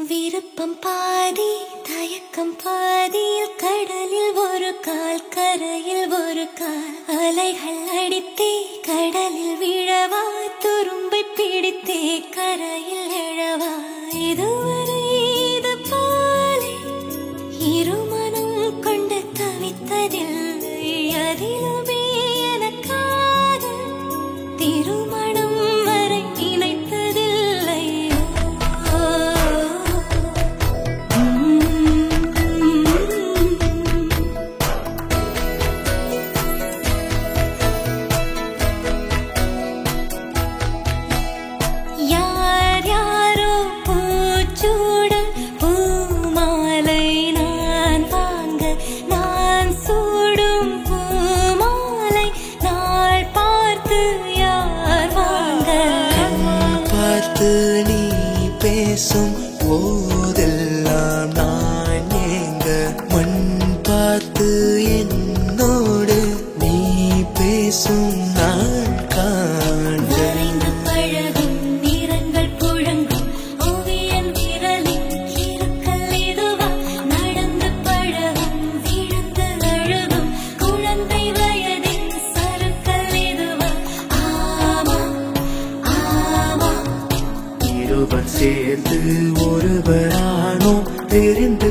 விருப்பம் பாதி தயக்கம் பாதியில் கடலில் ஒரு கால் கரையில் ஒரு கால் அலைகள் அடித்தே கடலில் விழவா துரும்பை பிடித்தே கரையில் எழவா இதுவரை இது போலே இருமனம் கொண்டு தவித்ததில்லை அதிலுமே எனக்காக திருமணம் வரை நினைத்ததில்லை யார் யாரோ பூச்சூட பூமாலை நான் வாங்க நான் சூடும் பூமாலை நாள் பார்த்து யார் வாங்க பார்த்து நீ பேசும் போதெல்லாம் நான் ஏங்க மண் பார்த்து என்னோடு நீ பேசும் நாள் காண்க நனைந்து பழகும் நிறங்கள் புழங்கும் ஓவியன் விரலின் கிறுக்கல் இதுவா நடந்து பழகும் விழுந்து அழுகும் குழந்தை வயதின் சறுக்கல் இதுவா ஆமா ஆமா இருவர் சேர்ந்து ஒருவரானோ தெரிந்து